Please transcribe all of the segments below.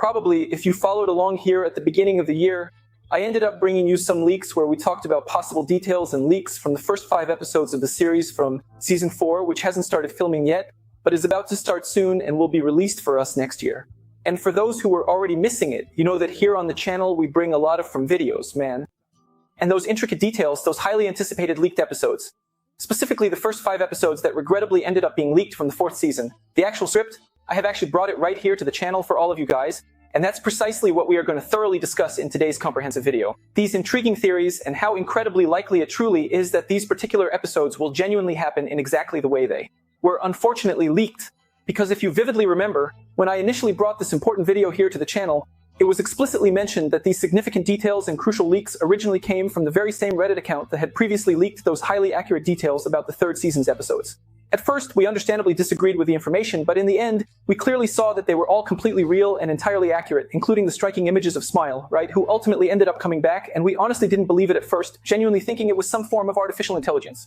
probably, if you followed along here at the beginning of the year, I ended up bringing you some leaks where we talked about possible details and leaks from the first 5 episodes of the series from Season 4, which hasn't started filming yet, but is about to start soon and will be released for us next year. And for those who were already missing it, you know that here on the channel we bring a lot of from videos, man. And those intricate details, those highly anticipated leaked episodes, specifically the first 5 episodes that regrettably ended up being leaked from the 4th season, the actual script, I have actually brought it right here to the channel for all of you guys, and that's precisely what we are going to thoroughly discuss in today's comprehensive video. These intriguing theories and how incredibly likely it truly is that these particular episodes will genuinely happen in exactly the way they were unfortunately leaked. Because if you vividly remember, when I initially brought this important video here to the channel, it was explicitly mentioned that these significant details and crucial leaks originally came from the very same Reddit account that had previously leaked those highly accurate details about the 3rd season's episodes. At first, we understandably disagreed with the information, but in the end, we clearly saw that they were all completely real and entirely accurate, including the striking images of Smile, right, who ultimately ended up coming back, and we honestly didn't believe it at first, genuinely thinking it was some form of artificial intelligence.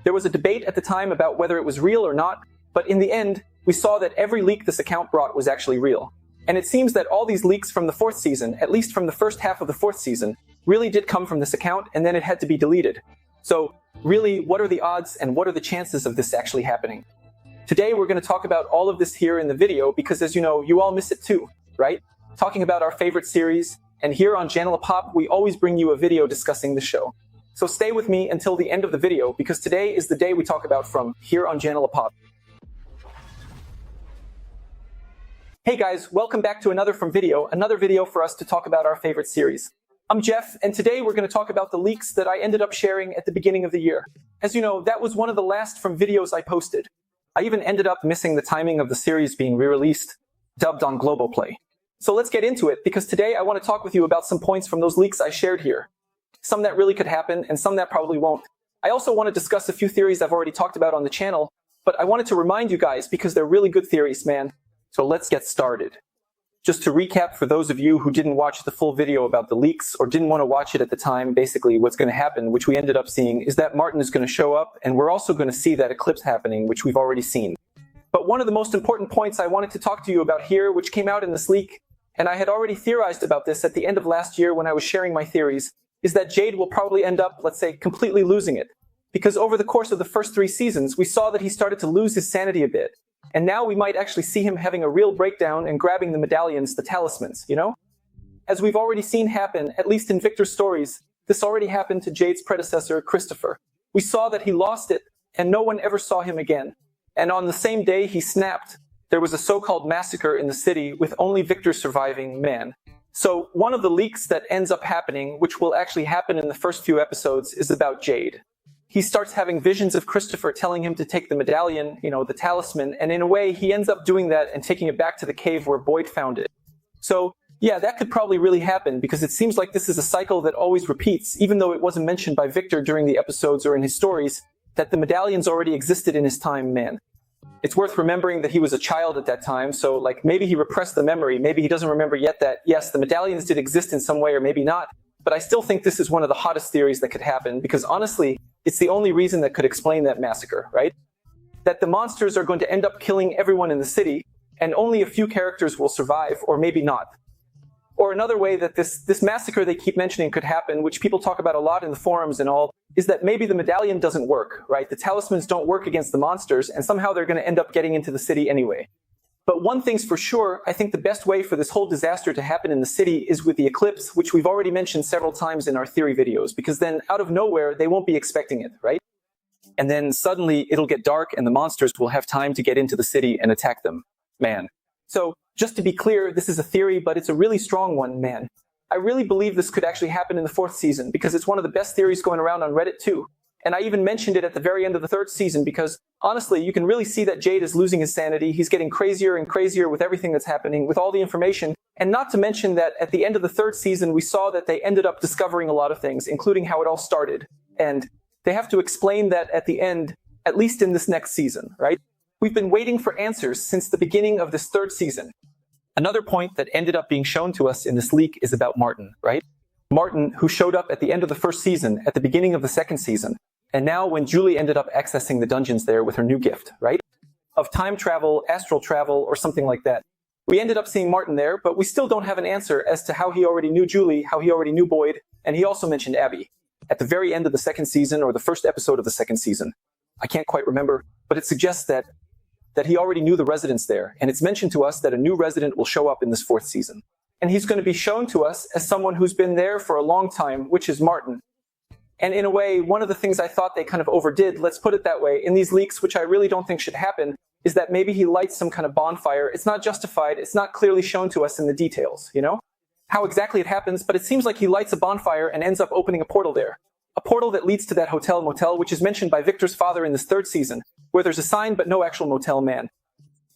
There was a debate at the time about whether it was real or not, but in the end, we saw that every leak this account brought was actually real. And it seems that all these leaks from the 4th season, at least from the first half of the 4th season, really did come from this account, and then it had to be deleted. So, really, what are the odds and what are the chances of this actually happening? Today we're going to talk about all of this here in the video because, as you know, you all miss it too, right? Talking about our favorite series, and here on Janela Pop we always bring you a video discussing the show. So stay with me until the end of the video because today is the day we talk about from here on Janela Pop. Hey guys, welcome back to another video for us to talk about our favorite series. I'm Jeff, and today we're going to talk about the leaks that I ended up sharing at the beginning of the year. As you know, that was one of the last from videos I posted. I even ended up missing the timing of the series being re-released, dubbed on Global Play. So let's get into it, because today I want to talk with you about some points from those leaks I shared here. Some that really could happen, and some that probably won't. I also want to discuss a few theories I've already talked about on the channel, but I wanted to remind you guys because they're really good theories, man. So let's get started. Just to recap for those of you who didn't watch the full video about the leaks or didn't want to watch it at the time, basically what's going to happen, which we ended up seeing, is that Martin is going to show up, and we're also going to see that eclipse happening, which we've already seen. But one of the most important points I wanted to talk to you about here, which came out in this leak, and I had already theorized about this at the end of last year when I was sharing my theories, is that Jade will probably end up, let's say, completely losing it. Because over the course of the first 3 seasons, we saw that he started to lose his sanity a bit. And now we might actually see him having a real breakdown and grabbing the medallions, the talismans, you know? As we've already seen happen, at least in Victor's stories, this already happened to Jade's predecessor, Christopher. We saw that he lost it, and no one ever saw him again. And on the same day he snapped, there was a so-called massacre in the city with only Victor surviving, man. So one of the leaks that ends up happening, which will actually happen in the first few episodes, is about Jade. He starts having visions of Christopher telling him to take the medallion, you know, the talisman, and in a way he ends up doing that and taking it back to the cave where Boyd found it. So, yeah, that could probably really happen because it seems like this is a cycle that always repeats, even though it wasn't mentioned by Victor during the episodes or in his stories, that the medallions already existed in his time, man. It's worth remembering that he was a child at that time, so like maybe he repressed the memory, maybe he doesn't remember yet that, yes, the medallions did exist in some way or maybe not, but I still think this is one of the hottest theories that could happen because honestly, it's the only reason that could explain that massacre, right? That the monsters are going to end up killing everyone in the city, and only a few characters will survive, or maybe not. Or another way that this massacre they keep mentioning could happen, which people talk about a lot in the forums and all, is that maybe the medallion doesn't work, right? The talismans don't work against the monsters, and somehow they're going to end up getting into the city anyway. But one thing's for sure, I think the best way for this whole disaster to happen in the city is with the eclipse, which we've already mentioned several times in our theory videos, because then out of nowhere, they won't be expecting it, right? And then suddenly it'll get dark and the monsters will have time to get into the city and attack them. Man. So, just to be clear, this is a theory, but it's a really strong one, man. I really believe this could actually happen in the 4th season, because it's one of the best theories going around on Reddit too. And I even mentioned it at the very end of the 3rd season because, honestly, you can really see that Jade is losing his sanity. He's getting crazier and crazier with everything that's happening, with all the information. And not to mention that at the end of the 3rd season, we saw that they ended up discovering a lot of things, including how it all started. And they have to explain that at the end, at least in this next season, right? We've been waiting for answers since the beginning of this 3rd season. Another point that ended up being shown to us in this leak is about Martin, right? Martin, who showed up at the end of the 1st season, at the beginning of the 2nd season. And now when Julie ended up accessing the dungeons there with her new gift, right? Of time travel, astral travel, or something like that. We ended up seeing Martin there, but we still don't have an answer as to how he already knew Julie, how he already knew Boyd, and he also mentioned Abby at the very end of the second season or the first episode of the second season. I can't quite remember, but it suggests that he already knew the residents there, and it's mentioned to us that a new resident will show up in this fourth season. And he's going to be shown to us as someone who's been there for a long time, which is Martin. And in a way, one of the things I thought they kind of overdid, let's put it that way, in these leaks, which I really don't think should happen, is that maybe he lights some kind of bonfire. It's not justified, it's not clearly shown to us in the details, you know? How exactly it happens, but it seems like he lights a bonfire and ends up opening a portal there. A portal that leads to that hotel motel, which is mentioned by Victor's father in this third season, where there's a sign but no actual motel man.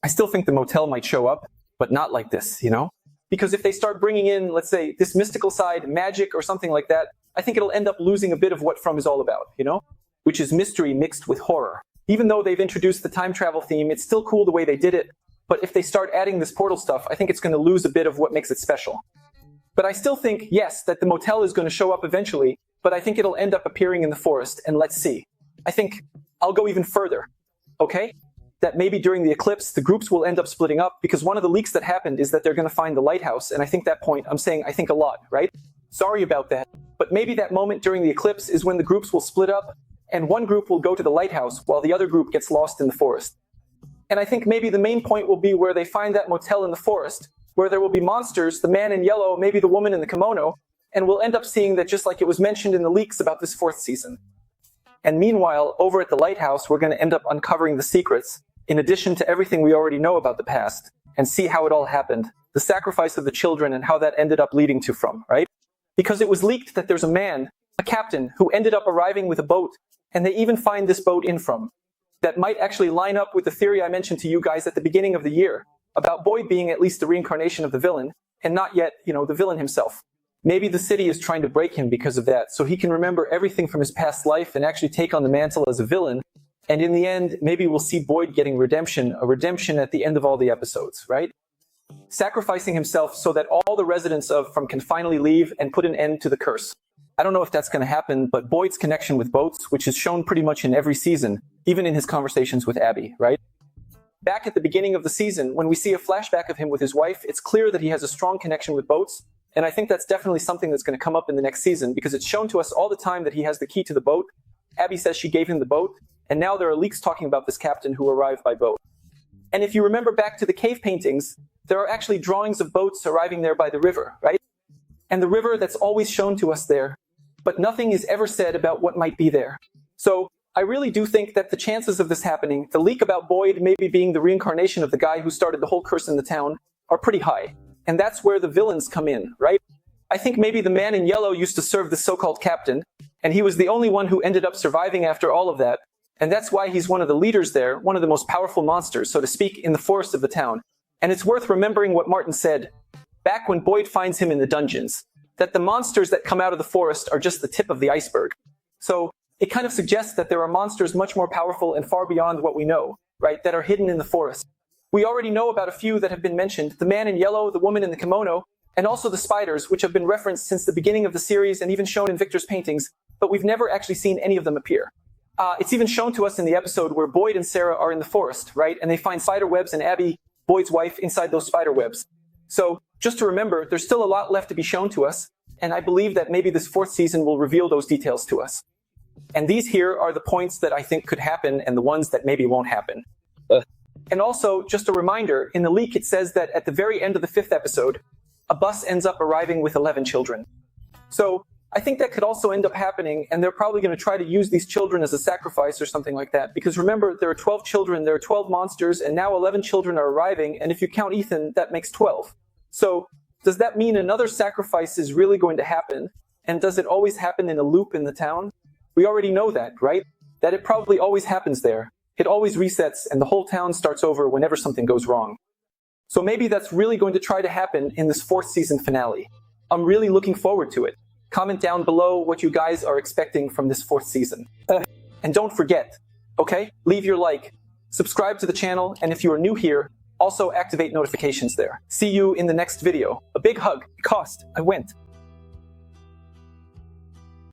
I still think the motel might show up, but not like this, you know? Because if they start bringing in, let's say, this mystical side, magic or something like that, I think it'll end up losing a bit of what From is all about, you know? Which is mystery mixed with horror. Even though they've introduced the time travel theme, it's still cool the way they did it, but if they start adding this portal stuff, I think it's going to lose a bit of what makes it special. But I still think, yes, that the motel is going to show up eventually, but I think it'll end up appearing in the forest, and let's see. I think I'll go even further, okay? That maybe during the eclipse, the groups will end up splitting up, because one of the leaks that happened is that they're going to find the lighthouse, and I think that point, I'm saying I think a lot, right? Sorry about that, but maybe that moment during the eclipse is when the groups will split up, and one group will go to the lighthouse while the other group gets lost in the forest. And I think maybe the main point will be where they find that motel in the forest, where there will be monsters, the man in yellow, maybe the woman in the kimono, and we'll end up seeing that just like it was mentioned in the leaks about this fourth season. And meanwhile, over at the lighthouse, we're going to end up uncovering the secrets, in addition to everything we already know about the past, and see how it all happened, the sacrifice of the children and how that ended up leading to From, right? Because it was leaked that there's a man, a captain, who ended up arriving with a boat, and they even find this boat in From. That might actually line up with the theory I mentioned to you guys at the beginning of the year, about Boyd being at least the reincarnation of the villain, and not yet, you know, the villain himself. Maybe the city is trying to break him because of that, so he can remember everything from his past life and actually take on the mantle as a villain, and in the end, maybe we'll see Boyd getting redemption, a redemption at the end of all the episodes, right? Sacrificing himself so that all the residents of From can finally leave and put an end to the curse. I don't know if that's going to happen, but Boyd's connection with boats, which is shown pretty much in every season, even in his conversations with Abby, right? Back at the beginning of the season, when we see a flashback of him with his wife, it's clear that he has a strong connection with boats, and I think that's definitely something that's going to come up in the next season, because it's shown to us all the time that he has the key to the boat. Abby says she gave him the boat, and now there are leaks talking about this captain who arrived by boat. And if you remember back to the cave paintings, there are actually drawings of boats arriving there by the river, right? And the river that's always shown to us there, but nothing is ever said about what might be there. So I really do think that the chances of this happening, the leak about Boyd maybe being the reincarnation of the guy who started the whole curse in the town, are pretty high. And that's where the villains come in, right? I think maybe the man in yellow used to serve the so-called captain, and he was the only one who ended up surviving after all of that, and that's why he's one of the leaders there, one of the most powerful monsters, so to speak, in the forest of the town. And it's worth remembering what Martin said back when Boyd finds him in the dungeons, that the monsters that come out of the forest are just the tip of the iceberg. So it kind of suggests that there are monsters much more powerful and far beyond what we know, right, that are hidden in the forest. We already know about a few that have been mentioned, the man in yellow, the woman in the kimono, and also the spiders, which have been referenced since the beginning of the series and even shown in Victor's paintings, but we've never actually seen any of them appear. It's even shown to us in the episode where Boyd and Sarah are in the forest, right, and they find spider webs and Abby, Boyd's wife, inside those spider webs. So just to remember, there's still a lot left to be shown to us, and I believe that maybe this fourth season will reveal those details to us. And these here are the points that I think could happen and the ones that maybe won't happen. And also, just a reminder, in the leak it says that at the very end of the fifth episode, a bus ends up arriving with 11 children. So I think that could also end up happening, and they're probably going to try to use these children as a sacrifice or something like that. Because remember, there are 12 children, there are 12 monsters, and now 11 children are arriving, and if you count Ethan, that makes 12. So does that mean another sacrifice is really going to happen? And does it always happen in a loop in the town? We already know that, right? That it probably always happens there. It always resets, and the whole town starts over whenever something goes wrong. So maybe that's really going to try to happen in this fourth season finale. I'm really looking forward to it. Comment down below what you guys are expecting from this fourth season. And don't forget, okay? Leave your like, subscribe to the channel, and if you are new here, also activate notifications there. See you in the next video. A big hug. It cost. I went.